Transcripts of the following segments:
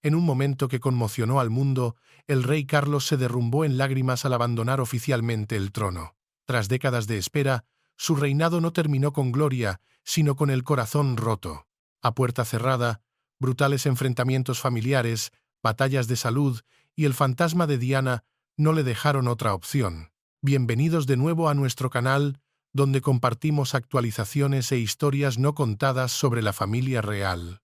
En un momento que conmocionó al mundo, el rey Carlos se derrumbó en lágrimas al abandonar oficialmente el trono. Tras décadas de espera, su reinado no terminó con gloria, sino con el corazón roto. A puerta cerrada, brutales enfrentamientos familiares, batallas de salud y el fantasma de Diana no le dejaron otra opción. Bienvenidos de nuevo a nuestro canal, donde compartimos actualizaciones e historias no contadas sobre la familia real.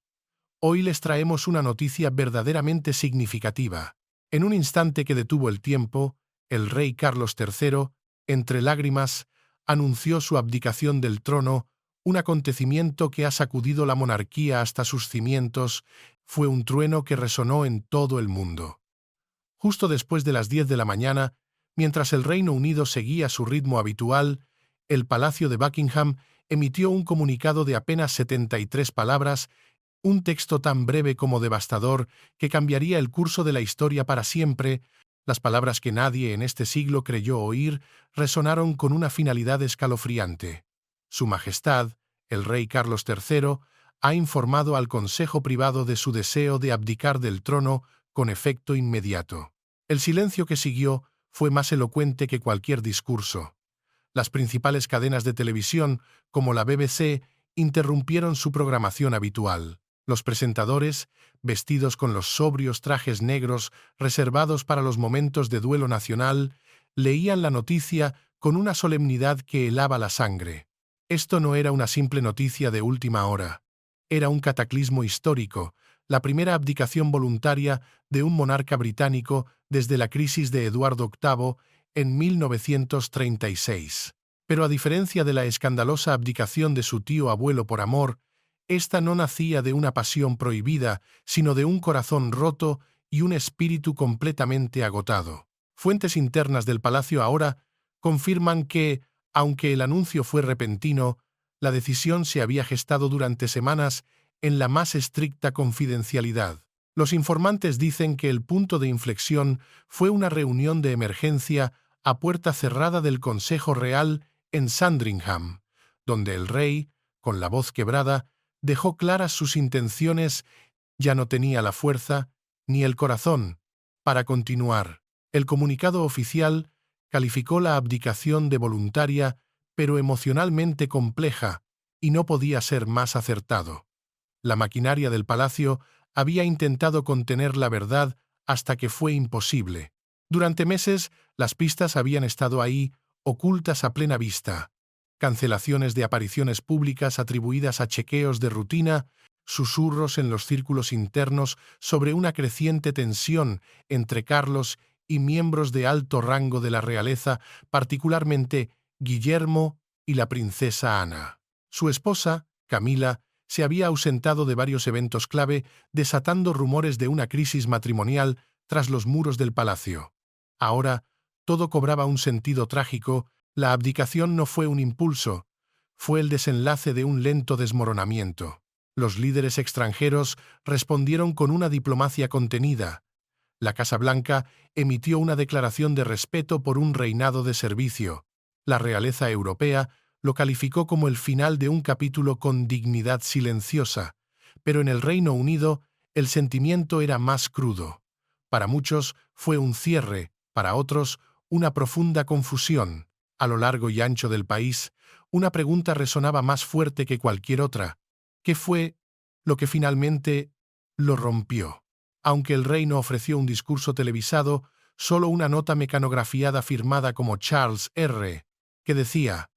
Hoy les traemos una noticia verdaderamente significativa. En un instante que detuvo el tiempo, el rey Carlos III, entre lágrimas, anunció su abdicación del trono, un acontecimiento que ha sacudido la monarquía hasta sus cimientos. Fue un trueno que resonó en todo el mundo. Justo después de las 10 de la mañana, mientras el Reino Unido seguía su ritmo habitual, el Palacio de Buckingham emitió un comunicado de apenas 73 palabras, un texto tan breve como devastador que cambiaría el curso de la historia para siempre. Las palabras que nadie en este siglo creyó oír resonaron con una finalidad escalofriante. Su Majestad, el rey Carlos III, ha informado al Consejo Privado de su deseo de abdicar del trono con efecto inmediato. El silencio que siguió fue más elocuente que cualquier discurso. Las principales cadenas de televisión, como la BBC, interrumpieron su programación habitual. Los presentadores, vestidos con los sobrios trajes negros reservados para los momentos de duelo nacional, leían la noticia con una solemnidad que helaba la sangre. Esto no era una simple noticia de última hora. Era un cataclismo histórico, la primera abdicación voluntaria de un monarca británico desde la crisis de Eduardo VIII en 1936. Pero a diferencia de la escandalosa abdicación de su tío abuelo por amor, esta no nacía de una pasión prohibida, sino de un corazón roto y un espíritu completamente agotado. Fuentes internas del palacio ahora confirman que, aunque el anuncio fue repentino, la decisión se había gestado durante semanas en la más estricta confidencialidad. Los informantes dicen que el punto de inflexión fue una reunión de emergencia a puerta cerrada del Consejo Real en Sandringham, donde el rey, con la voz quebrada, dejó claras sus intenciones. Ya no tenía la fuerza ni el corazón para continuar. El comunicado oficial calificó la abdicación de voluntaria, pero emocionalmente compleja, y no podía ser más acertado. La maquinaria del palacio había intentado contener la verdad hasta que fue imposible. Durante meses, las pistas habían estado ahí, ocultas a plena vista. Cancelaciones de apariciones públicas atribuidas a chequeos de rutina, susurros en los círculos internos sobre una creciente tensión entre Carlos y miembros de alto rango de la realeza, particularmente Guillermo y la princesa Ana. Su esposa, Camila, se había ausentado de varios eventos clave, desatando rumores de una crisis matrimonial tras los muros del palacio. Ahora, todo cobraba un sentido trágico. La abdicación no fue un impulso, fue el desenlace de un lento desmoronamiento. Los líderes extranjeros respondieron con una diplomacia contenida. La Casa Blanca emitió una declaración de respeto por un reinado de servicio. La realeza europea lo calificó como el final de un capítulo con dignidad silenciosa, pero en el Reino Unido el sentimiento era más crudo. Para muchos fue un cierre, para otros una profunda confusión. A lo largo y ancho del país, una pregunta resonaba más fuerte que cualquier otra. ¿Qué fue lo que finalmente lo rompió? Aunque el rey no ofreció un discurso televisado, solo una nota mecanografiada firmada como Charles R., que decía: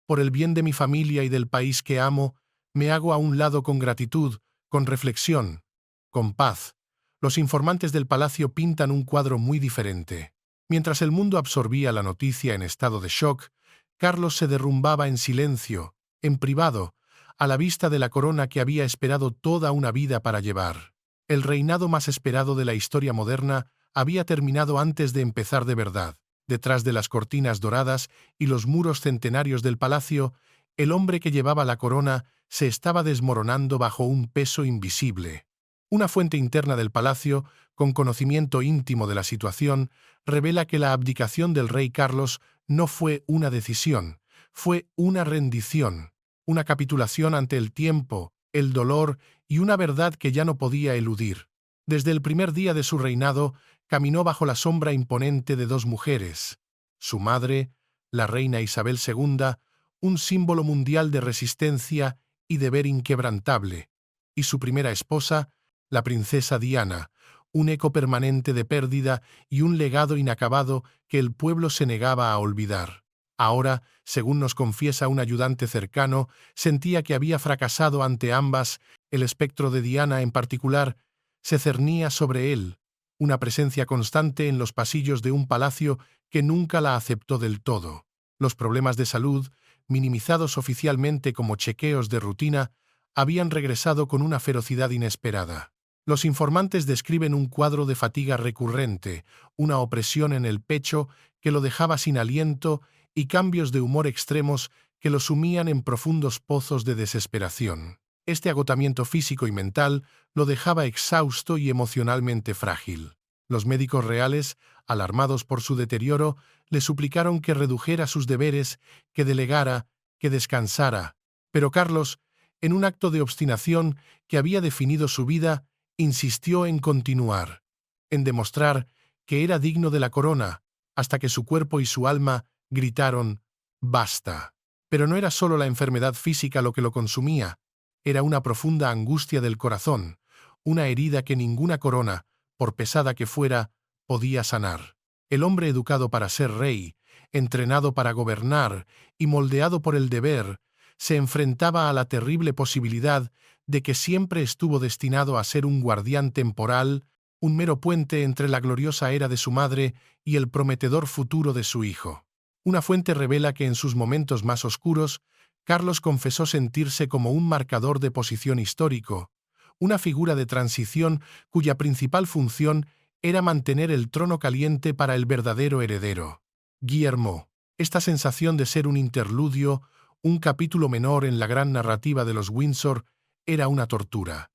«Por el bien de mi familia y del país que amo, me hago a un lado con gratitud, con reflexión, con paz». Los informantes del palacio pintan un cuadro muy diferente. Mientras el mundo absorbía la noticia en estado de shock, Carlos se derrumbaba en silencio, en privado, a la vista de la corona que había esperado toda una vida para llevar. El reinado más esperado de la historia moderna había terminado antes de empezar de verdad. Detrás de las cortinas doradas y los muros centenarios del palacio, el hombre que llevaba la corona se estaba desmoronando bajo un peso invisible. Una fuente interna del palacio, con conocimiento íntimo de la situación, revela que la abdicación del rey Carlos no fue una decisión, fue una rendición, una capitulación ante el tiempo, el dolor y una verdad que ya no podía eludir. Desde el primer día de su reinado, caminó bajo la sombra imponente de dos mujeres. Su madre, la reina Isabel II, un símbolo mundial de resistencia y deber inquebrantable, y su primera esposa, la princesa Diana, un eco permanente de pérdida y un legado inacabado que el pueblo se negaba a olvidar. Ahora, según nos confiesa un ayudante cercano, sentía que había fracasado ante ambas. El espectro de Diana en particular se cernía sobre él, una presencia constante en los pasillos de un palacio que nunca la aceptó del todo. Los problemas de salud, minimizados oficialmente como chequeos de rutina, habían regresado con una ferocidad inesperada. Los informantes describen un cuadro de fatiga recurrente, una opresión en el pecho que lo dejaba sin aliento y cambios de humor extremos que lo sumían en profundos pozos de desesperación. Este agotamiento físico y mental lo dejaba exhausto y emocionalmente frágil. Los médicos reales, alarmados por su deterioro, le suplicaron que redujera sus deberes, que delegara, que descansara. Pero Carlos, en un acto de obstinación que había definido su vida, insistió en continuar, en demostrar que era digno de la corona, hasta que su cuerpo y su alma gritaron «¡Basta!». Pero no era solo la enfermedad física lo que lo consumía, era una profunda angustia del corazón, una herida que ninguna corona, por pesada que fuera, podía sanar. El hombre educado para ser rey, entrenado para gobernar y moldeado por el deber, se enfrentaba a la terrible posibilidad de que siempre estuvo destinado a ser un guardián temporal, un mero puente entre la gloriosa era de su madre y el prometedor futuro de su hijo. Una fuente revela que en sus momentos más oscuros, Carlos confesó sentirse como un marcador de posición histórico, una figura de transición cuya principal función era mantener el trono caliente para el verdadero heredero, Guillermo. Esta sensación de ser un interludio, un capítulo menor en la gran narrativa de los Windsor, era una tortura.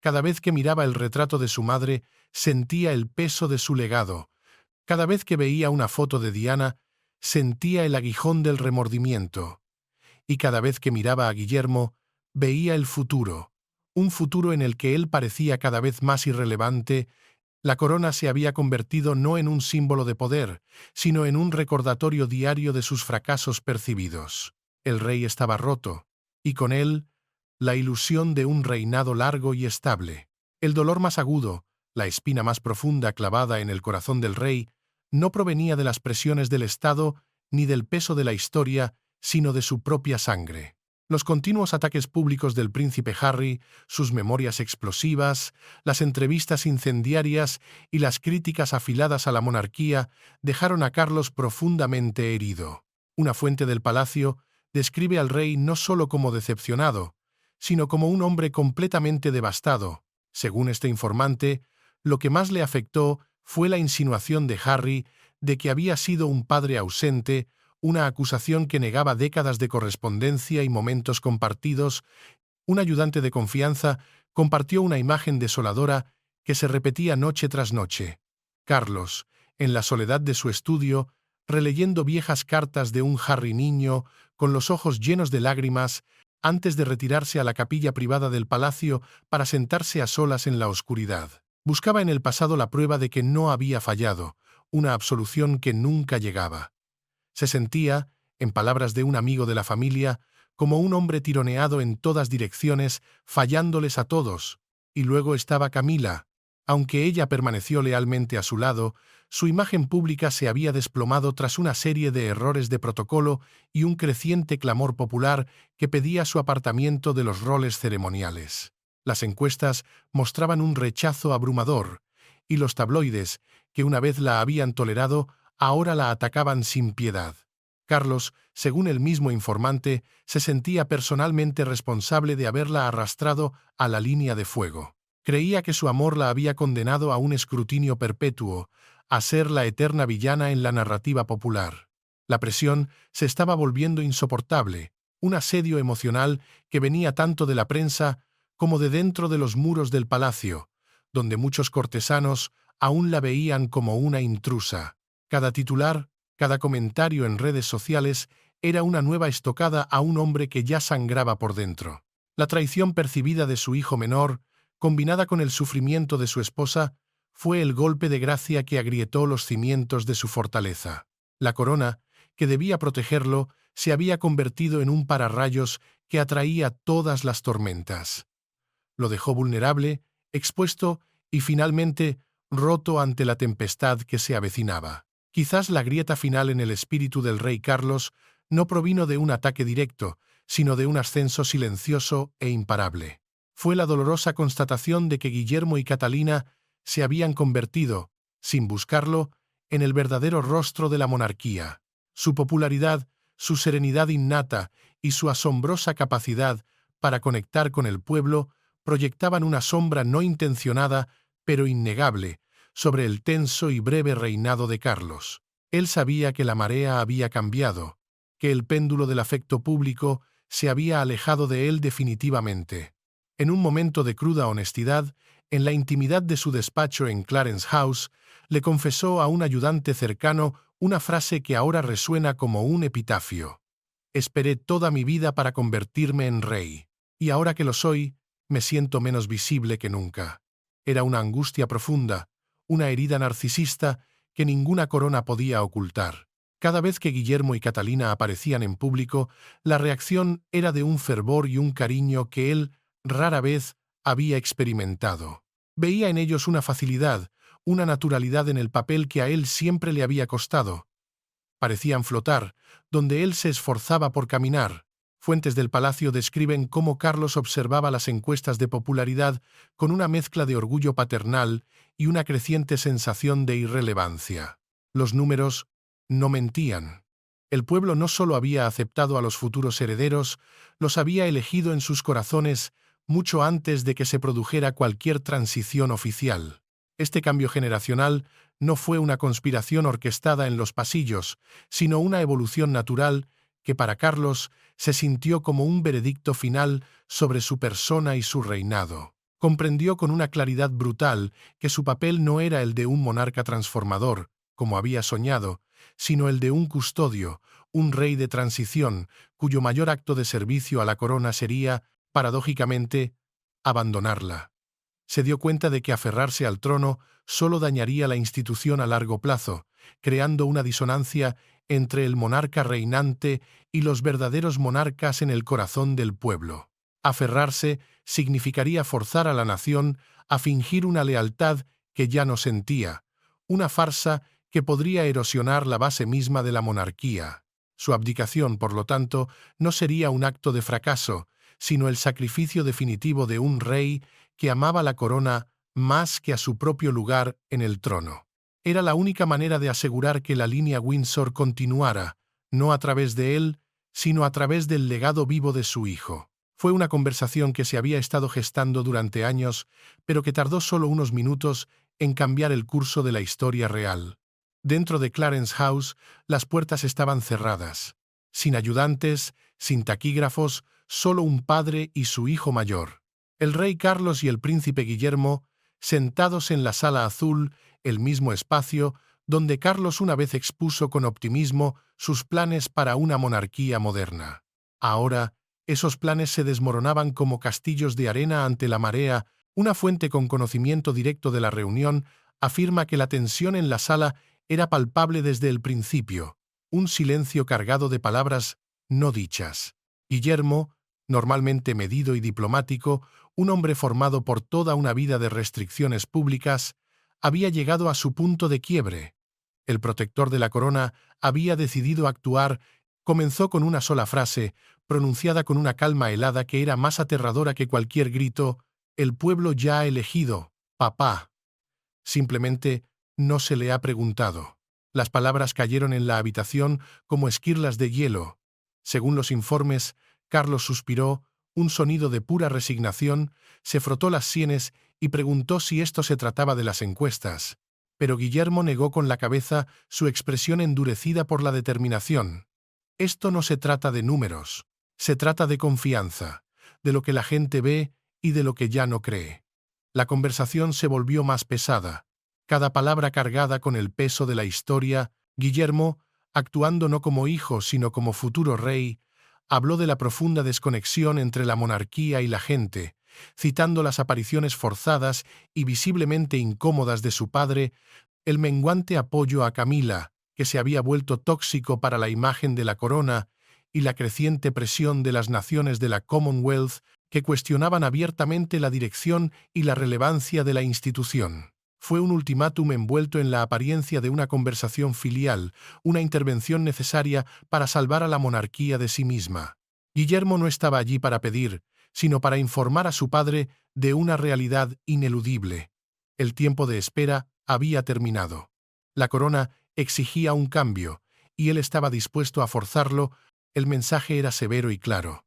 Cada vez que miraba el retrato de su madre, sentía el peso de su legado. Cada vez que veía una foto de Diana, sentía el aguijón del remordimiento. Y cada vez que miraba a Guillermo, veía el futuro, un futuro en el que él parecía cada vez más irrelevante. La corona se había convertido no en un símbolo de poder, sino en un recordatorio diario de sus fracasos percibidos. El rey estaba roto, y con él, la ilusión de un reinado largo y estable. El dolor más agudo, la espina más profunda clavada en el corazón del rey, no provenía de las presiones del Estado ni del peso de la historia, sino de su propia sangre. Los continuos ataques públicos del príncipe Harry, sus memorias explosivas, las entrevistas incendiarias y las críticas afiladas a la monarquía dejaron a Carlos profundamente herido. Una fuente del palacio describe al rey no solo como decepcionado, sino como un hombre completamente devastado. Según este informante, lo que más le afectó fue la insinuación de Harry de que había sido un padre ausente, una acusación que negaba décadas de correspondencia y momentos compartidos. Un ayudante de confianza compartió una imagen desoladora que se repetía noche tras noche. Carlos, en la soledad de su estudio, releyendo viejas cartas de un Harry niño, con los ojos llenos de lágrimas, antes de retirarse a la capilla privada del palacio para sentarse a solas en la oscuridad. Buscaba en el pasado la prueba de que no había fallado, una absolución que nunca llegaba. Se sentía, en palabras de un amigo de la familia, como un hombre tironeado en todas direcciones, fallándoles a todos. Y luego estaba Camila. Aunque ella permaneció lealmente a su lado, su imagen pública se había desplomado tras una serie de errores de protocolo y un creciente clamor popular que pedía su apartamiento de los roles ceremoniales. Las encuestas mostraban un rechazo abrumador, y los tabloides, que una vez la habían tolerado, ahora la atacaban sin piedad. Carlos, según el mismo informante, se sentía personalmente responsable de haberla arrastrado a la línea de fuego. Creía que su amor la había condenado a un escrutinio perpetuo, a ser la eterna villana en la narrativa popular. La presión se estaba volviendo insoportable, un asedio emocional que venía tanto de la prensa como de dentro de los muros del palacio, donde muchos cortesanos aún la veían como una intrusa. Cada titular, cada comentario en redes sociales era una nueva estocada a un hombre que ya sangraba por dentro. La traición percibida de su hijo menor, combinada con el sufrimiento de su esposa, fue el golpe de gracia que agrietó los cimientos de su fortaleza. La corona, que debía protegerlo, se había convertido en un pararrayos que atraía todas las tormentas. Lo dejó vulnerable, expuesto y finalmente roto ante la tempestad que se avecinaba. Quizás la grieta final en el espíritu del rey Carlos no provino de un ataque directo, sino de un ascenso silencioso e imparable. Fue la dolorosa constatación de que Guillermo y Catalina se habían convertido, sin buscarlo, en el verdadero rostro de la monarquía. Su popularidad, su serenidad innata y su asombrosa capacidad para conectar con el pueblo proyectaban una sombra no intencionada, pero innegable, sobre el tenso y breve reinado de Carlos. Él sabía que la marea había cambiado, que el péndulo del afecto público se había alejado de él definitivamente. En un momento de cruda honestidad, en la intimidad de su despacho en Clarence House, le confesó a un ayudante cercano una frase que ahora resuena como un epitafio. Esperé toda mi vida para convertirme en rey, y ahora que lo soy, me siento menos visible que nunca. Era una angustia profunda, una herida narcisista que ninguna corona podía ocultar. Cada vez que Guillermo y Catalina aparecían en público, la reacción era de un fervor y un cariño que él rara vez había experimentado. Veía en ellos una facilidad, una naturalidad en el papel que a él siempre le había costado. Parecían flotar, donde él se esforzaba por caminar. Fuentes del palacio describen cómo Carlos observaba las encuestas de popularidad con una mezcla de orgullo paternal y una creciente sensación de irrelevancia. Los números no mentían. El pueblo no solo había aceptado a los futuros herederos, los había elegido en sus corazones mucho antes de que se produjera cualquier transición oficial. Este cambio generacional no fue una conspiración orquestada en los pasillos, sino una evolución natural que para Carlos se sintió como un veredicto final sobre su persona y su reinado. Comprendió con una claridad brutal que su papel no era el de un monarca transformador, como había soñado, sino el de un custodio, un rey de transición, cuyo mayor acto de servicio a la corona sería, paradójicamente, abandonarla. Se dio cuenta de que aferrarse al trono solo dañaría la institución a largo plazo, creando una disonancia entre el monarca reinante y los verdaderos monarcas en el corazón del pueblo. Aferrarse significaría forzar a la nación a fingir una lealtad que ya no sentía, una farsa que podría erosionar la base misma de la monarquía. Su abdicación, por lo tanto, no sería un acto de fracaso, sino el sacrificio definitivo de un rey que amaba la corona más que a su propio lugar en el trono. Era la única manera de asegurar que la línea Windsor continuara, no a través de él, sino a través del legado vivo de su hijo. Fue una conversación que se había estado gestando durante años, pero que tardó solo unos minutos en cambiar el curso de la historia real. Dentro de Clarence House, las puertas estaban cerradas. Sin ayudantes, sin taquígrafos, solo un padre y su hijo mayor. El rey Carlos y el príncipe Guillermo, sentados en la sala azul, el mismo espacio, donde Carlos una vez expuso con optimismo sus planes para una monarquía moderna. Ahora, esos planes se desmoronaban como castillos de arena ante la marea. Una fuente con conocimiento directo de la reunión afirma que la tensión en la sala era palpable desde el principio, un silencio cargado de palabras no dichas. Guillermo, normalmente medido y diplomático, un hombre formado por toda una vida de restricciones públicas, había llegado a su punto de quiebre. El protector de la corona había decidido actuar. Comenzó con una sola frase, pronunciada con una calma helada que era más aterradora que cualquier grito: «El pueblo ya ha elegido, papá». Simplemente no se le ha preguntado. Las palabras cayeron en la habitación como esquirlas de hielo. Según los informes, Carlos suspiró, un sonido de pura resignación, se frotó las sienes y preguntó si esto se trataba de las encuestas. Pero Guillermo negó con la cabeza, su expresión endurecida por la determinación. Esto no se trata de números, se trata de confianza, de lo que la gente ve y de lo que ya no cree. La conversación se volvió más pesada, cada palabra cargada con el peso de la historia. Guillermo, actuando no como hijo sino como futuro rey, habló de la profunda desconexión entre la monarquía y la gente, citando las apariciones forzadas y visiblemente incómodas de su padre, el menguante apoyo a Camila, que se había vuelto tóxico para la imagen de la corona, y la creciente presión de las naciones de la Commonwealth que cuestionaban abiertamente la dirección y la relevancia de la institución. Fue un ultimátum envuelto en la apariencia de una conversación filial, una intervención necesaria para salvar a la monarquía de sí misma. Guillermo no estaba allí para pedir, sino para informar a su padre de una realidad ineludible. El tiempo de espera había terminado. La corona exigía un cambio, y él estaba dispuesto a forzarlo. El mensaje era severo y claro.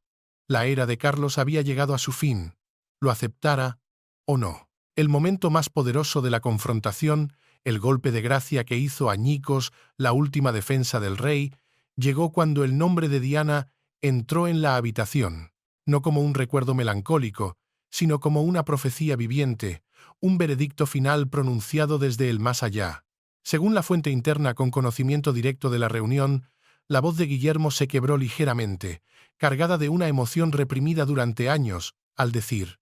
La era de Carlos había llegado a su fin, lo aceptara o no. El momento más poderoso de la confrontación, el golpe de gracia que hizo añicos la última defensa del rey, llegó cuando el nombre de Diana entró en la habitación, no como un recuerdo melancólico, sino como una profecía viviente, un veredicto final pronunciado desde el más allá. Según la fuente interna con conocimiento directo de la reunión, la voz de Guillermo se quebró ligeramente, cargada de una emoción reprimida durante años, al decir: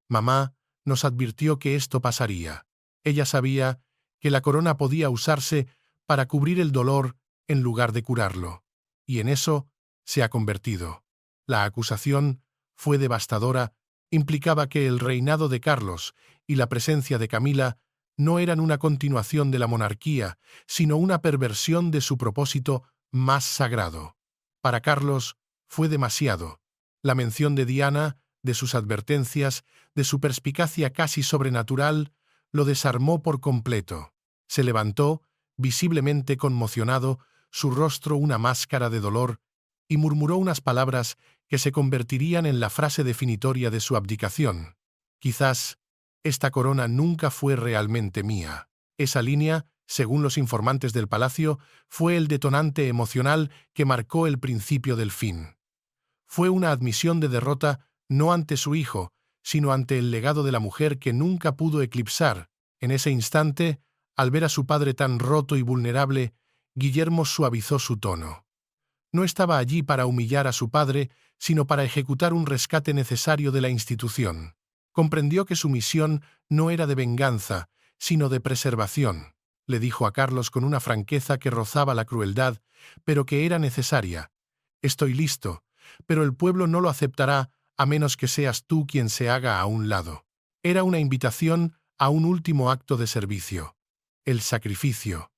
«Mamá nos advirtió que esto pasaría. Ella sabía que la corona podía usarse para cubrir el dolor en lugar de curarlo. Y en eso se ha convertido». La acusación fue devastadora, implicaba que el reinado de Carlos y la presencia de Camila no eran una continuación de la monarquía, sino una perversión de su propósito más sagrado. Para Carlos fue demasiado. La mención de Diana, de sus advertencias, de su perspicacia casi sobrenatural, lo desarmó por completo. Se levantó, visiblemente conmocionado, su rostro una máscara de dolor, y murmuró unas palabras que se convertirían en la frase definitoria de su abdicación. «Quizás esta corona nunca fue realmente mía». Esa línea, según los informantes del palacio, fue el detonante emocional que marcó el principio del fin. Fue una admisión de derrota no ante su hijo, sino ante el legado de la mujer que nunca pudo eclipsar. En ese instante, al ver a su padre tan roto y vulnerable, Guillermo suavizó su tono. No estaba allí para humillar a su padre, sino para ejecutar un rescate necesario de la institución. Comprendió que su misión no era de venganza, sino de preservación. Le dijo a Carlos con una franqueza que rozaba la crueldad, pero que era necesaria: «Estoy listo, pero el pueblo no lo aceptará a menos que seas tú quien se haga a un lado». Era una invitación a un último acto de servicio. El sacrificio.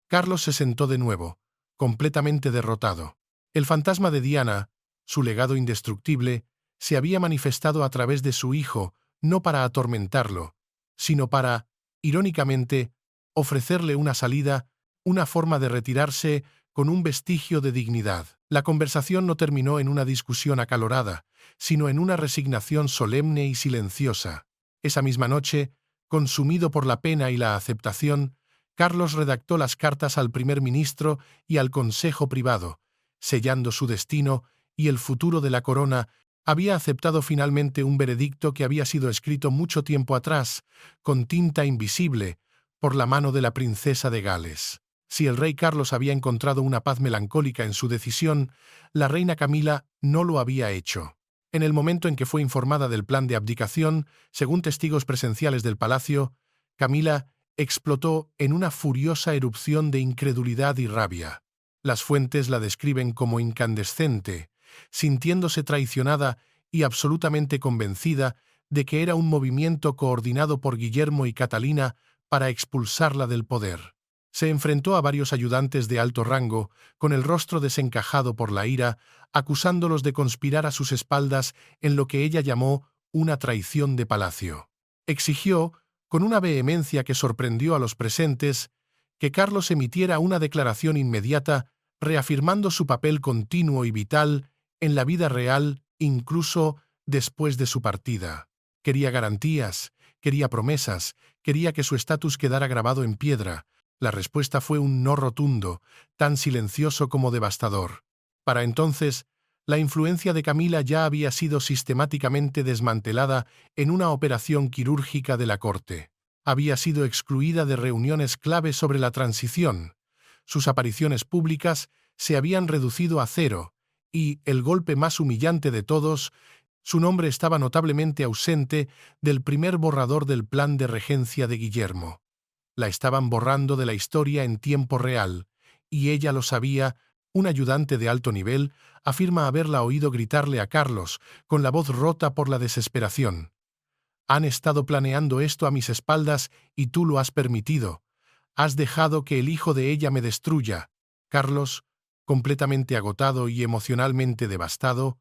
Carlos se sentó de nuevo, completamente derrotado. El fantasma de Diana, su legado indestructible, se había manifestado a través de su hijo, no para atormentarlo, sino para, irónicamente, ofrecerle una salida, una forma de retirarse con un vestigio de dignidad. La conversación no terminó en una discusión acalorada, sino en una resignación solemne y silenciosa. Esa misma noche, consumido por la pena y la aceptación, Carlos redactó las cartas al primer ministro y al consejo privado, sellando su destino y el futuro de la corona. Había aceptado finalmente un veredicto que había sido escrito mucho tiempo atrás, con tinta invisible, por la mano de la princesa de Gales. Si el rey Carlos había encontrado una paz melancólica en su decisión, la reina Camila no lo había hecho. En el momento en que fue informada del plan de abdicación, según testigos presenciales del palacio, Camila explotó en una furiosa erupción de incredulidad y rabia. Las fuentes la describen como incandescente, sintiéndose traicionada y absolutamente convencida de que era un movimiento coordinado por Guillermo y Catalina para expulsarla del poder. Se enfrentó a varios ayudantes de alto rango, con el rostro desencajado por la ira, acusándolos de conspirar a sus espaldas en lo que ella llamó una traición de palacio. Exigió, con una vehemencia que sorprendió a los presentes, que Carlos emitiera una declaración inmediata reafirmando su papel continuo y vital en la vida real, incluso después de su partida. Quería garantías, quería promesas, quería que su estatus quedara grabado en piedra. La respuesta fue un no rotundo, tan silencioso como devastador. Para entonces, la influencia de Camila ya había sido sistemáticamente desmantelada en una operación quirúrgica de la corte. Había sido excluida de reuniones clave sobre la transición. Sus apariciones públicas se habían reducido a cero y, el golpe más humillante de todos, Su nombre estaba notablemente ausente del primer borrador del plan de regencia de Guillermo. La estaban borrando de la historia en tiempo real, y ella lo sabía. Un ayudante de alto nivel afirma haberla oído gritarle a Carlos, con la voz rota por la desesperación: «Han estado planeando esto a mis espaldas y tú lo has permitido. Has dejado que el hijo de ella me destruya». Carlos, completamente agotado y emocionalmente devastado,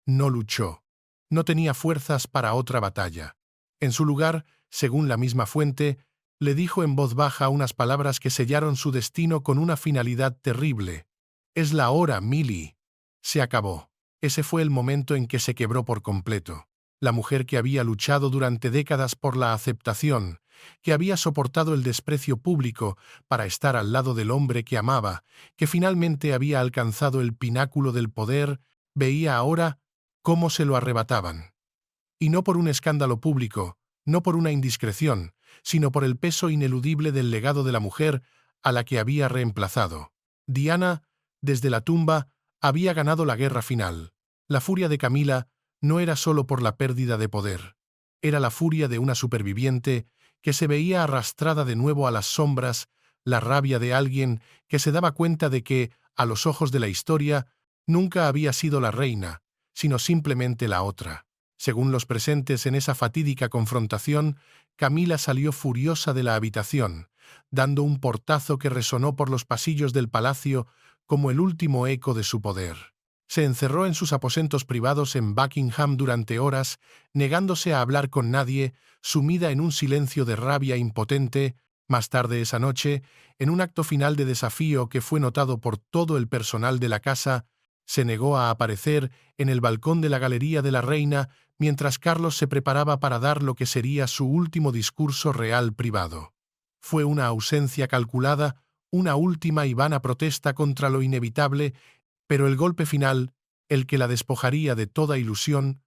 no luchó. No tenía fuerzas para otra batalla. En su lugar, según la misma fuente, le dijo en voz baja unas palabras que sellaron su destino con una finalidad terrible: «Es la hora, Millie». Se acabó. Ese fue el momento en que se quebró por completo. La mujer que había luchado durante décadas por la aceptación, que había soportado el desprecio público para estar al lado del hombre que amaba, que finalmente había alcanzado el pináculo del poder, veía ahora cómo se lo arrebataban. Y no por un escándalo público, no por una indiscreción, sino por el peso ineludible del legado de la mujer a la que había reemplazado. Diana, desde la tumba, había ganado la guerra final. La furia de Camila no era solo por la pérdida de poder. Era la furia de una superviviente que se veía arrastrada de nuevo a las sombras, la rabia de alguien que se daba cuenta de que, a los ojos de la historia, nunca había sido la reina, sino simplemente la otra. Según los presentes en esa fatídica confrontación, Camila salió furiosa de la habitación, dando un portazo que resonó por los pasillos del palacio como el último eco de su poder. Se encerró en sus aposentos privados en Buckingham durante horas, negándose a hablar con nadie, sumida en un silencio de rabia impotente. Más tarde esa noche, en un acto final de desafío que fue notado por todo el personal de la casa, se negó a aparecer en el balcón de la Galería de la Reina mientras Carlos se preparaba para dar lo que sería su último discurso real privado. Fue una ausencia calculada, una última y vana protesta contra lo inevitable, pero el golpe final, el que la despojaría de toda ilusión,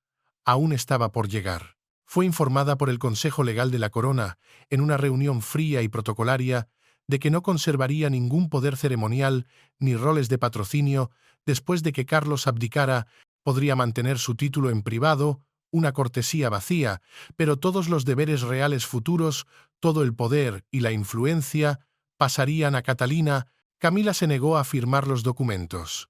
aún estaba por llegar. Fue informada por el Consejo Legal de la Corona, en una reunión fría y protocolaria, de que no conservaría ningún poder ceremonial ni roles de patrocinio después de que Carlos abdicara. Podría mantener su título en privado, una cortesía vacía, pero todos los deberes reales futuros, todo el poder y la influencia, pasarían a Catalina. Camila se negó a firmar los documentos.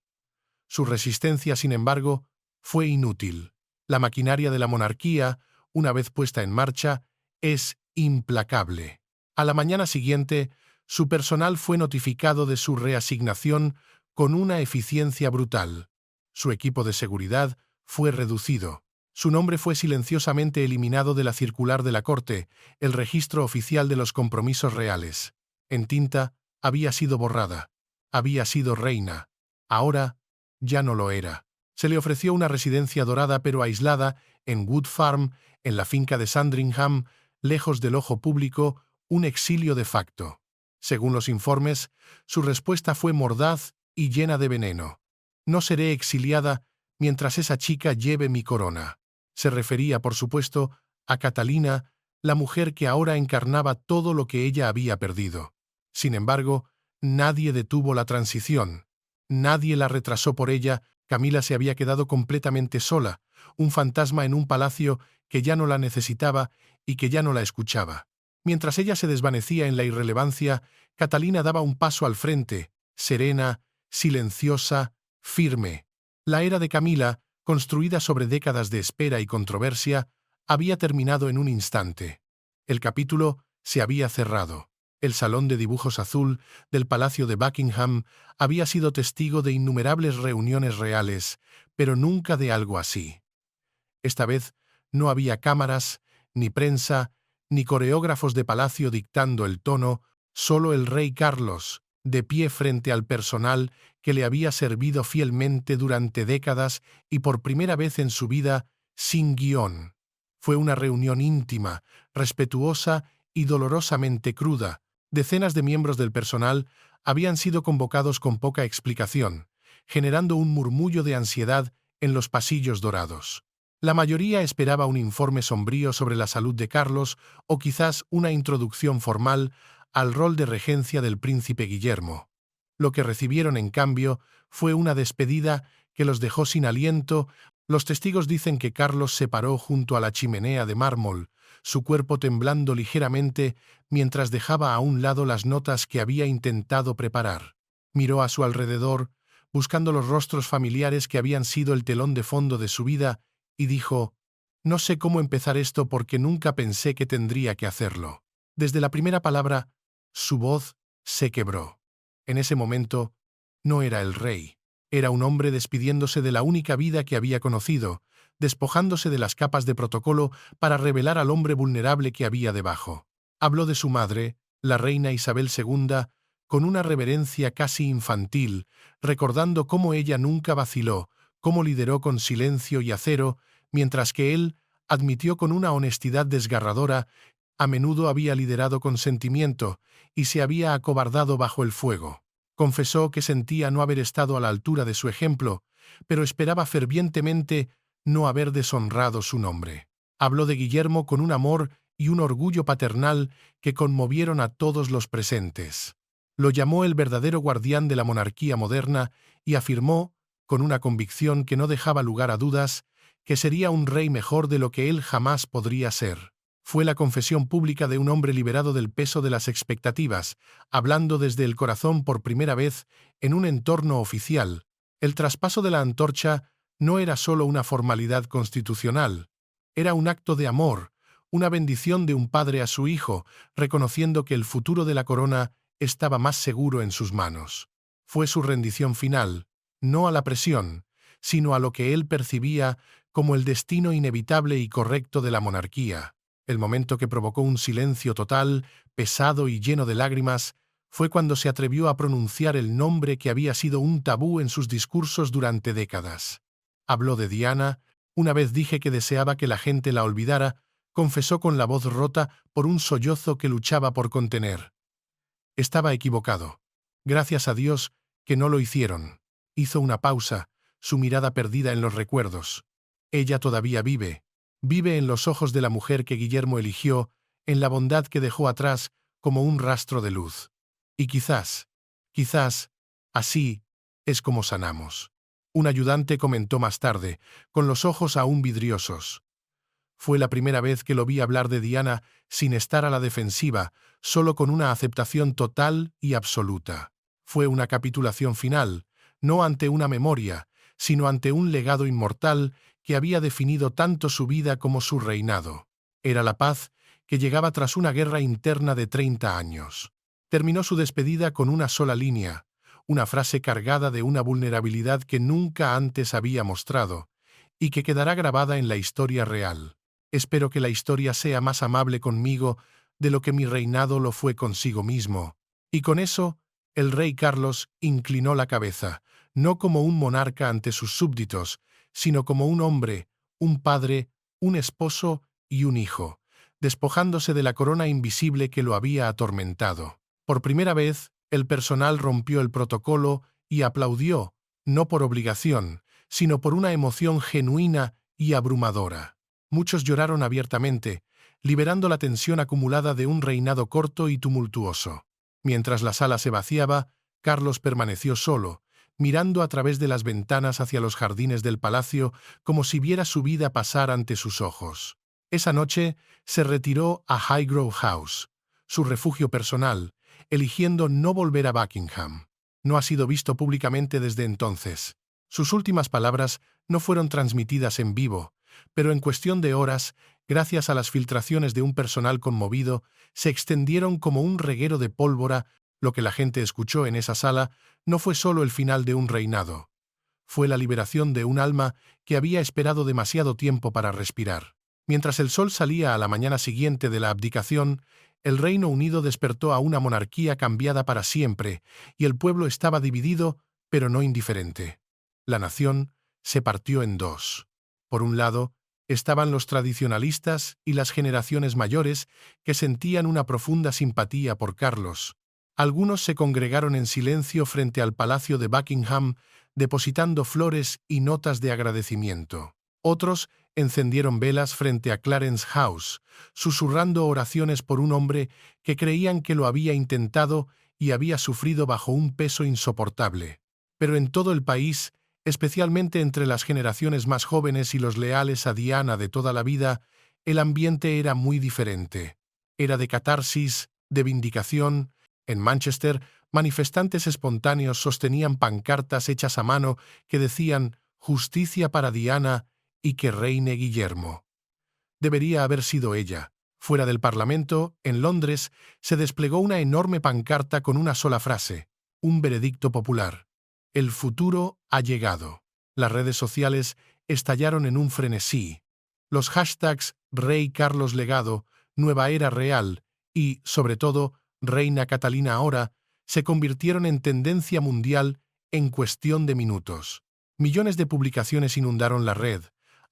Su resistencia, sin embargo, fue inútil. La maquinaria de la monarquía, una vez puesta en marcha, es implacable. A la mañana siguiente, su personal fue notificado de su reasignación con una eficiencia brutal. Su equipo de seguridad fue reducido. Su nombre fue silenciosamente eliminado de la circular de la corte, el registro oficial de los compromisos reales. En tinta, había sido borrada. Había sido reina. Ahora, ya no lo era. Se le ofreció una residencia dorada pero aislada en Wood Farm, en la finca de Sandringham, lejos del ojo público, un exilio de facto. Según los informes, su respuesta fue mordaz y llena de veneno. «No seré exiliada mientras esa chica lleve mi corona». Se refería, por supuesto, a Catalina, la mujer que ahora encarnaba todo lo que ella había perdido. Sin embargo, nadie detuvo la transición. Nadie la retrasó por ella. Camila se había quedado completamente sola, un fantasma en un palacio que ya no la necesitaba y que ya no la escuchaba. Mientras ella se desvanecía en la irrelevancia, Catalina daba un paso al frente, serena, silenciosa, firme. La era de Camila, construida sobre décadas de espera y controversia, había terminado en un instante. El capítulo se había cerrado. El salón de dibujos azul del Palacio de Buckingham había sido testigo de innumerables reuniones reales, pero nunca de algo así. Esta vez no había cámaras, ni prensa, ni coreógrafos de palacio dictando el tono, solo el rey Carlos, de pie frente al personal que le había servido fielmente durante décadas y por primera vez en su vida, sin guión. Fue una reunión íntima, respetuosa y dolorosamente cruda. Decenas de miembros del personal habían sido convocados con poca explicación, generando un murmullo de ansiedad en los pasillos dorados. La mayoría esperaba un informe sombrío sobre la salud de Carlos o quizás una introducción formal al rol de regencia del príncipe Guillermo. Lo que recibieron, en cambio, fue una despedida que los dejó sin aliento. Los testigos dicen que Carlos se paró junto a la chimenea de mármol, su cuerpo temblando ligeramente mientras dejaba a un lado las notas que había intentado preparar. Miró a su alrededor, buscando los rostros familiares que habían sido el telón de fondo de su vida, y dijo: «No sé cómo empezar esto porque nunca pensé que tendría que hacerlo». Desde la primera palabra, su voz se quebró. En ese momento, no era el rey. Era un hombre despidiéndose de la única vida que había conocido, despojándose de las capas de protocolo para revelar al hombre vulnerable que había debajo. Habló de su madre, la reina Isabel II, con una reverencia casi infantil, recordando cómo ella nunca vaciló, cómo lideró con silencio y acero, mientras que él admitió con una honestidad desgarradora: a menudo había liderado con sentimiento y se había acobardado bajo el fuego. Confesó que sentía no haber estado a la altura de su ejemplo, pero esperaba fervientemente no haber deshonrado su nombre. Habló de Guillermo con un amor y un orgullo paternal que conmovieron a todos los presentes. Lo llamó el verdadero guardián de la monarquía moderna y afirmó, con una convicción que no dejaba lugar a dudas, que sería un rey mejor de lo que él jamás podría ser. Fue la confesión pública de un hombre liberado del peso de las expectativas, hablando desde el corazón por primera vez en un entorno oficial. El traspaso de la antorcha no era solo una formalidad constitucional, era un acto de amor, una bendición de un padre a su hijo, reconociendo que el futuro de la corona estaba más seguro en sus manos. Fue su rendición final, no a la presión, sino a lo que él percibía como el destino inevitable y correcto de la monarquía. El momento que provocó un silencio total, pesado y lleno de lágrimas, fue cuando se atrevió a pronunciar el nombre que había sido un tabú en sus discursos durante décadas. Habló de Diana. Una vez dije que deseaba que la gente la olvidara, confesó con la voz rota por un sollozo que luchaba por contener. Estaba equivocado. Gracias a Dios que no lo hicieron. Hizo una pausa, su mirada perdida en los recuerdos. Ella todavía vive. Vive en los ojos de la mujer que Guillermo eligió, en la bondad que dejó atrás como un rastro de luz. Y quizás, así es como sanamos. Un ayudante comentó más tarde, con los ojos aún vidriosos. Fue la primera vez que lo vi hablar de Diana sin estar a la defensiva, solo con una aceptación total y absoluta. Fue una capitulación final, no ante una memoria, sino ante un legado inmortal que había definido tanto su vida como su reinado. Era la paz que llegaba tras una guerra interna de 30 años. Terminó su despedida con una sola línea, una frase cargada de una vulnerabilidad que nunca antes había mostrado, y que quedará grabada en la historia real. Espero que la historia sea más amable conmigo de lo que mi reinado lo fue consigo mismo. Y con eso, el rey Carlos inclinó la cabeza, no como un monarca ante sus súbditos, sino como un hombre, un padre, un esposo y un hijo, despojándose de la corona invisible que lo había atormentado. Por primera vez, el personal rompió el protocolo y aplaudió, no por obligación, sino por una emoción genuina y abrumadora. Muchos lloraron abiertamente, liberando la tensión acumulada de un reinado corto y tumultuoso. Mientras la sala se vaciaba, Carlos permaneció solo, mirando a través de las ventanas hacia los jardines del palacio como si viera su vida pasar ante sus ojos. Esa noche se retiró a Highgrove House, su refugio personal, eligiendo no volver a Buckingham. No ha sido visto públicamente desde entonces. Sus últimas palabras no fueron transmitidas en vivo, pero en cuestión de horas, gracias a las filtraciones de un personal conmovido, se extendieron como un reguero de pólvora. Lo que la gente escuchó en esa sala no fue solo el final de un reinado. Fue la liberación de un alma que había esperado demasiado tiempo para respirar. Mientras el sol salía a la mañana siguiente de la abdicación, el Reino Unido despertó a una monarquía cambiada para siempre, y el pueblo estaba dividido, pero no indiferente. La nación se partió en dos. Por un lado, estaban los tradicionalistas y las generaciones mayores que sentían una profunda simpatía por Carlos. Algunos se congregaron en silencio frente al palacio de Buckingham, depositando flores y notas de agradecimiento. Otros encendieron velas frente a Clarence House, susurrando oraciones por un hombre que creían que lo había intentado y había sufrido bajo un peso insoportable. Pero en todo el país, Especialmente entre las generaciones más jóvenes y los leales a Diana de toda la vida, el ambiente era muy diferente. Era de catarsis, de vindicación. En Manchester, manifestantes espontáneos sostenían pancartas hechas a mano que decían «Justicia para Diana» y «Que reine Guillermo». Debería haber sido ella. Fuera del Parlamento, en Londres, se desplegó una enorme pancarta con una sola frase, un veredicto popular. El futuro ha llegado. Las redes sociales estallaron en un frenesí. Los hashtags Rey Carlos Legado, Nueva Era Real y, sobre todo, Reina Catalina ahora, se convirtieron en tendencia mundial en cuestión de minutos. Millones de publicaciones inundaron la red,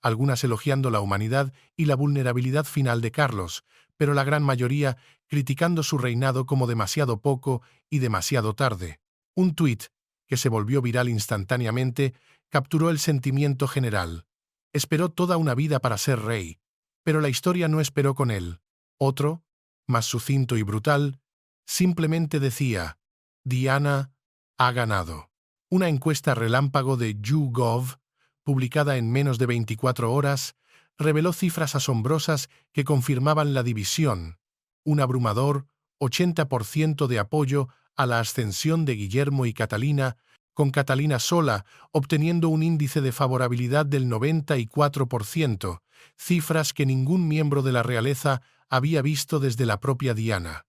algunas elogiando la humanidad y la vulnerabilidad final de Carlos, pero la gran mayoría criticando su reinado como demasiado poco y demasiado tarde. Un tuit, que se volvió viral instantáneamente, capturó el sentimiento general. Esperó toda una vida para ser rey, pero la historia no esperó con él. Otro, más sucinto y brutal, simplemente decía, Diana ha ganado. Una encuesta relámpago de YouGov, publicada en menos de 24 horas, reveló cifras asombrosas que confirmaban la división, un abrumador 80% de apoyo a la ascensión de Guillermo y Catalina, con Catalina sola obteniendo un índice de favorabilidad del 94%, cifras que ningún miembro de la realeza había visto desde la propia Diana.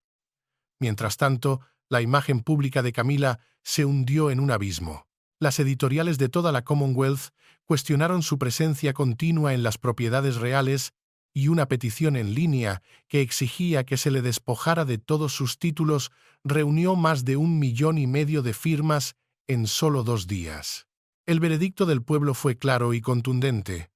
Mientras tanto, la imagen pública de Camila se hundió en un abismo. Las editoriales de toda la Commonwealth cuestionaron su presencia continua en las propiedades reales y una petición en línea que exigía que se le despojara de todos sus títulos reunió más de 1,5 millones de firmas en solo 2 días. El veredicto del pueblo fue claro y contundente.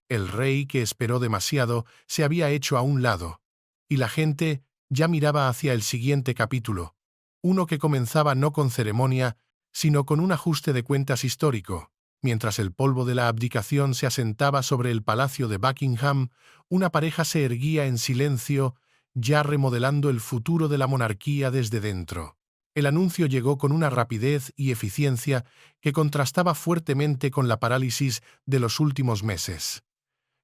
El rey, que esperó demasiado, se había hecho a un lado, y la gente ya miraba hacia el siguiente capítulo, uno que comenzaba no con ceremonia, sino con un ajuste de cuentas histórico. Mientras el polvo de la abdicación se asentaba sobre el palacio de Buckingham, una pareja se erguía en silencio, ya remodelando el futuro de la monarquía desde dentro. El anuncio llegó con una rapidez y eficiencia que contrastaba fuertemente con la parálisis de los últimos meses.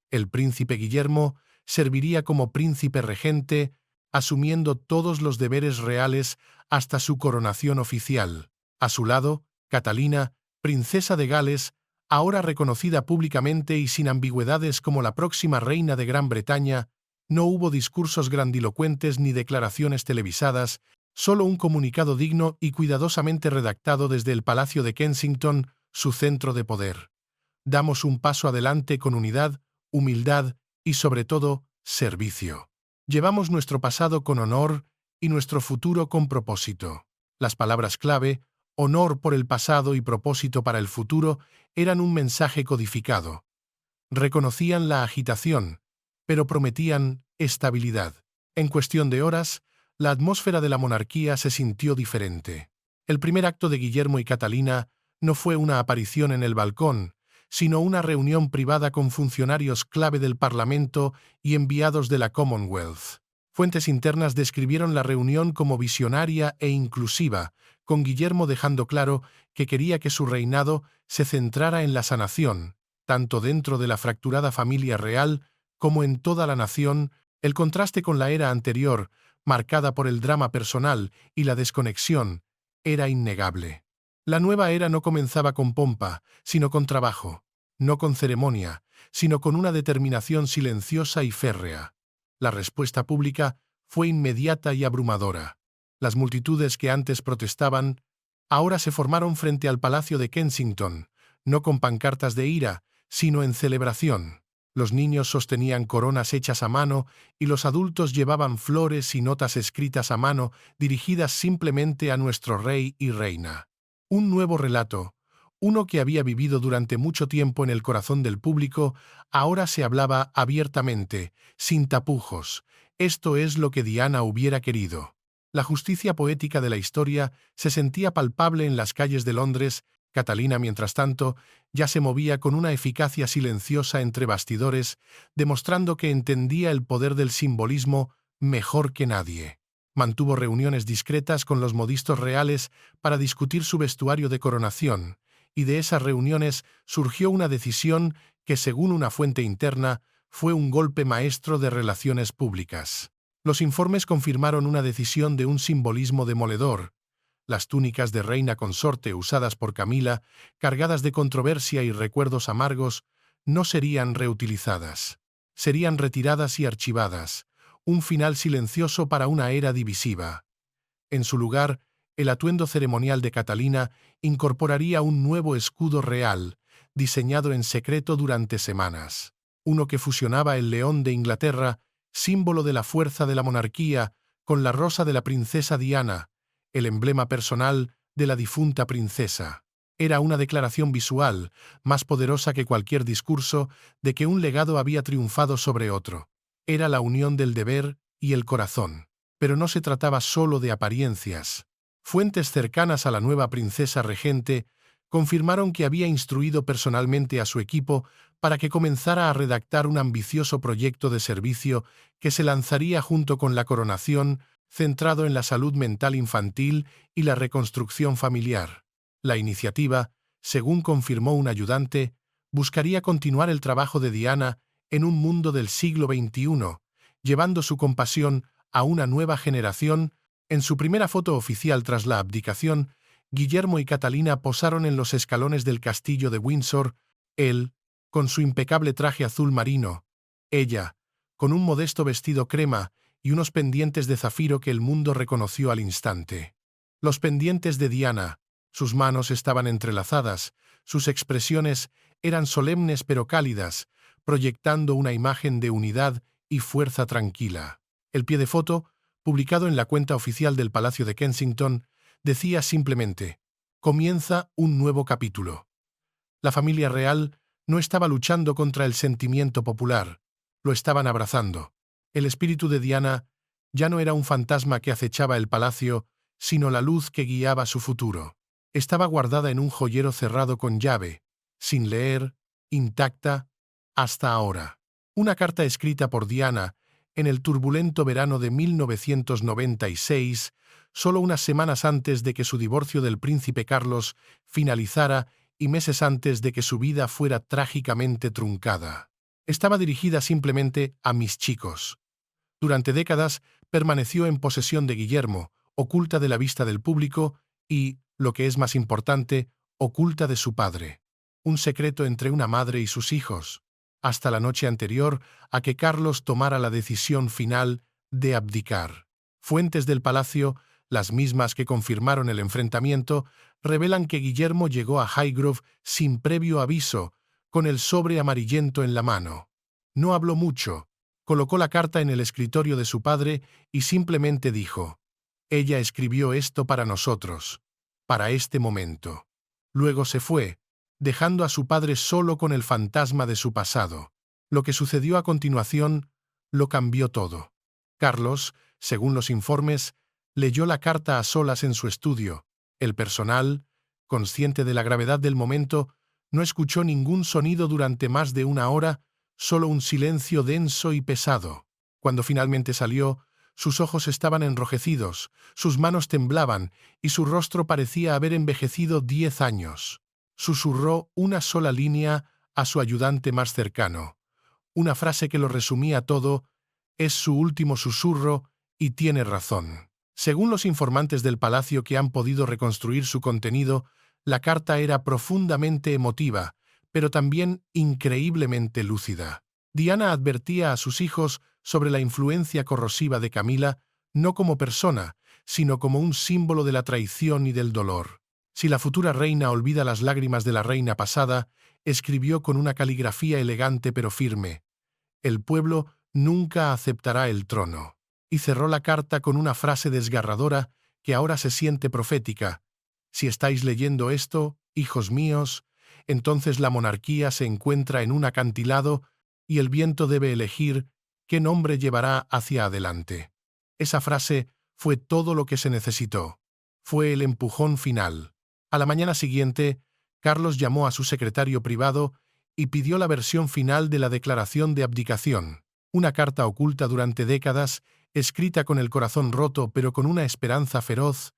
El príncipe Guillermo serviría como príncipe regente, asumiendo todos los deberes reales hasta su coronación oficial. A su lado, Catalina, princesa de Gales, ahora reconocida públicamente y sin ambigüedades como la próxima reina de Gran Bretaña, no hubo discursos grandilocuentes ni declaraciones televisadas, solo un comunicado digno y cuidadosamente redactado desde el Palacio de Kensington, su centro de poder. Damos un paso adelante con unidad, humildad y, sobre todo, servicio. Llevamos nuestro pasado con honor y nuestro futuro con propósito. Las palabras clave, honor por el pasado y propósito para el futuro, eran un mensaje codificado. Reconocían la agitación, pero prometían estabilidad. En cuestión de horas, la atmósfera de la monarquía se sintió diferente. El primer acto de Guillermo y Catalina no fue una aparición en el balcón, sino una reunión privada con funcionarios clave del Parlamento y enviados de la Commonwealth. Fuentes internas describieron la reunión como visionaria e inclusiva, con Guillermo dejando claro que quería que su reinado se centrara en la sanación, tanto dentro de la fracturada familia real como en toda la nación. El contraste con la era anterior, marcada por el drama personal y la desconexión, era innegable. La nueva era no comenzaba con pompa, sino con trabajo, no con ceremonia, sino con una determinación silenciosa y férrea. La respuesta pública fue inmediata y abrumadora. Las multitudes que antes protestaban, ahora se formaron frente al Palacio de Kensington, no con pancartas de ira, sino en celebración. Los niños sostenían coronas hechas a mano y los adultos llevaban flores y notas escritas a mano dirigidas simplemente a nuestro rey y reina. Un nuevo relato, uno que había vivido durante mucho tiempo en el corazón del público, ahora se hablaba abiertamente, sin tapujos. Esto es lo que Diana hubiera querido. La justicia poética de la historia se sentía palpable en las calles de Londres. Catalina, mientras tanto, ya se movía con una eficacia silenciosa entre bastidores, demostrando que entendía el poder del simbolismo mejor que nadie. Mantuvo reuniones discretas con los modistos reales para discutir su vestuario de coronación, y de esas reuniones surgió una decisión que, según una fuente interna, fue un golpe maestro de relaciones públicas. Los informes confirmaron una decisión de un simbolismo demoledor. Las túnicas de reina consorte usadas por Camila, cargadas de controversia y recuerdos amargos, no serían reutilizadas. Serían retiradas y archivadas, un final silencioso para una era divisiva. En su lugar, el atuendo ceremonial de Catalina incorporaría un nuevo escudo real, diseñado en secreto durante semanas. Uno que fusionaba el león de Inglaterra, símbolo de la fuerza de la monarquía, con la rosa de la princesa Diana, el emblema personal de la difunta princesa. Era una declaración visual, más poderosa que cualquier discurso, de que un legado había triunfado sobre otro. Era la unión del deber y el corazón. Pero no se trataba solo de apariencias. Fuentes cercanas a la nueva princesa regente confirmaron que había instruido personalmente a su equipo para que comenzara a redactar un ambicioso proyecto de servicio que se lanzaría junto con la coronación, centrado en la salud mental infantil y la reconstrucción familiar. La iniciativa, según confirmó un ayudante, buscaría continuar el trabajo de Diana en un mundo del siglo XXI, llevando su compasión a una nueva generación. En su primera foto oficial tras la abdicación, Guillermo y Catalina posaron en los escalones del castillo de Windsor, él, con su impecable traje azul marino, ella, con un modesto vestido crema y unos pendientes de zafiro que el mundo reconoció al instante. Los pendientes de Diana, sus manos estaban entrelazadas, sus expresiones eran solemnes pero cálidas, proyectando una imagen de unidad y fuerza tranquila. El pie de foto, publicado en la cuenta oficial del Palacio de Kensington, decía simplemente: comienza un nuevo capítulo. La familia real no estaba luchando contra el sentimiento popular, lo estaban abrazando. El espíritu de Diana ya no era un fantasma que acechaba el palacio, sino la luz que guiaba su futuro. Estaba guardada en un joyero cerrado con llave, sin leer, intacta, hasta ahora. Una carta escrita por Diana en el turbulento verano de 1996, solo unas semanas antes de que su divorcio del príncipe Carlos finalizara y meses antes de que su vida fuera trágicamente truncada. Estaba dirigida simplemente a mis chicos. Durante décadas permaneció en posesión de Guillermo, oculta de la vista del público y, lo que es más importante, oculta de su padre. Un secreto entre una madre y sus hijos, hasta la noche anterior a que Carlos tomara la decisión final de abdicar. Fuentes del palacio, las mismas que confirmaron el enfrentamiento, revelan que Guillermo llegó a Highgrove sin previo aviso, con el sobre amarillento en la mano. No habló mucho, colocó la carta en el escritorio de su padre y simplemente dijo: «Ella escribió esto para nosotros, para este momento». Luego se fue, dejando a su padre solo con el fantasma de su pasado. Lo que sucedió a continuación lo cambió todo. Carlos, según los informes, leyó la carta a solas en su estudio. El personal, consciente de la gravedad del momento, no escuchó ningún sonido durante más de una hora, solo un silencio denso y pesado. Cuando finalmente salió, sus ojos estaban enrojecidos, sus manos temblaban y su rostro parecía haber envejecido 10 años. Susurró una sola línea a su ayudante más cercano. Una frase que lo resumía todo: es su último susurro y tiene razón. Según los informantes del palacio que han podido reconstruir su contenido, la carta era profundamente emotiva, pero también increíblemente lúcida. Diana advertía a sus hijos sobre la influencia corrosiva de Camila, no como persona, sino como un símbolo de la traición y del dolor. Si la futura reina olvida las lágrimas de la reina pasada, escribió con una caligrafía elegante pero firme: el pueblo nunca aceptará el trono. Y cerró la carta con una frase desgarradora que ahora se siente profética: si estáis leyendo esto, hijos míos, entonces la monarquía se encuentra en un acantilado y el viento debe elegir qué nombre llevará hacia adelante. Esa frase fue todo lo que se necesitó. Fue el empujón final. A la mañana siguiente, Carlos llamó a su secretario privado y pidió la versión final de la declaración de abdicación, una carta oculta durante décadas, escrita con el corazón roto pero con una esperanza feroz.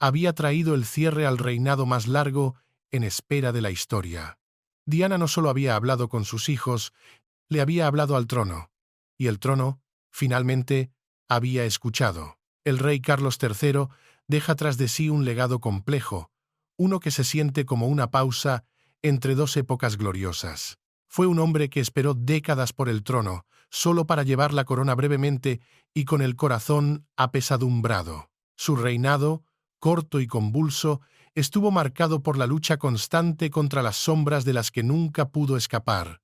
Había traído el cierre al reinado más largo en espera de la historia. Diana no solo había hablado con sus hijos, le había hablado al trono. Y el trono, finalmente, había escuchado. El rey Carlos III deja tras de sí un legado complejo, uno que se siente como una pausa entre dos épocas gloriosas. Fue un hombre que esperó décadas por el trono, solo para llevar la corona brevemente y con el corazón apesadumbrado. Su reinado, corto y convulso, estuvo marcado por la lucha constante contra las sombras de las que nunca pudo escapar.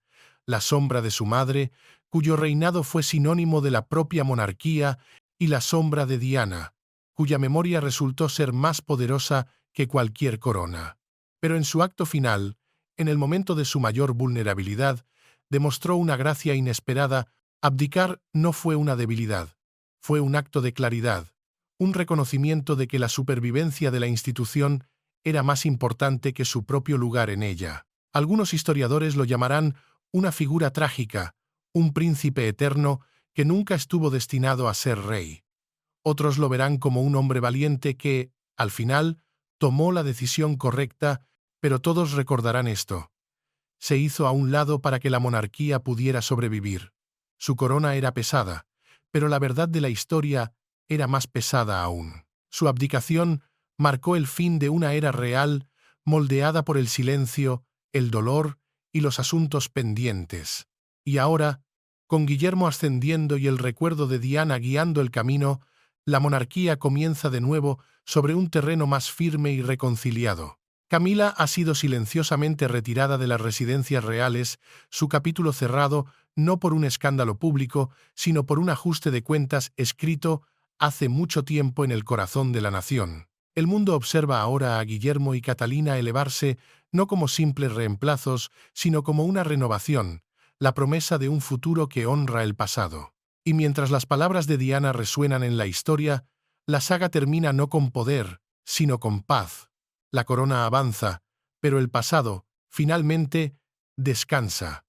La sombra de su madre, cuyo reinado fue sinónimo de la propia monarquía, y la sombra de Diana, cuya memoria resultó ser más poderosa que cualquier corona. Pero en su acto final, en el momento de su mayor vulnerabilidad, demostró una gracia inesperada. Abdicar no fue una debilidad, fue un acto de claridad, un reconocimiento de que la supervivencia de la institución era más importante que su propio lugar en ella. Algunos historiadores lo llamarán una figura trágica, un príncipe eterno que nunca estuvo destinado a ser rey. Otros lo verán como un hombre valiente que, al final, tomó la decisión correcta, pero todos recordarán esto. Se hizo a un lado para que la monarquía pudiera sobrevivir. Su corona era pesada, pero la verdad de la historia era más pesada aún. Su abdicación marcó el fin de una era real, moldeada por el silencio, el dolor y los asuntos pendientes. Y ahora, con Guillermo ascendiendo y el recuerdo de Diana guiando el camino, la monarquía comienza de nuevo sobre un terreno más firme y reconciliado. Camila ha sido silenciosamente retirada de las residencias reales, su capítulo cerrado no por un escándalo público, sino por un ajuste de cuentas escrito hace mucho tiempo en el corazón de la nación. El mundo observa ahora a Guillermo y Catalina elevarse no como simples reemplazos, sino como una renovación, la promesa de un futuro que honra el pasado. Y mientras las palabras de Diana resuenan en la historia, la saga termina no con poder, sino con paz. La corona avanza, pero el pasado, finalmente, descansa.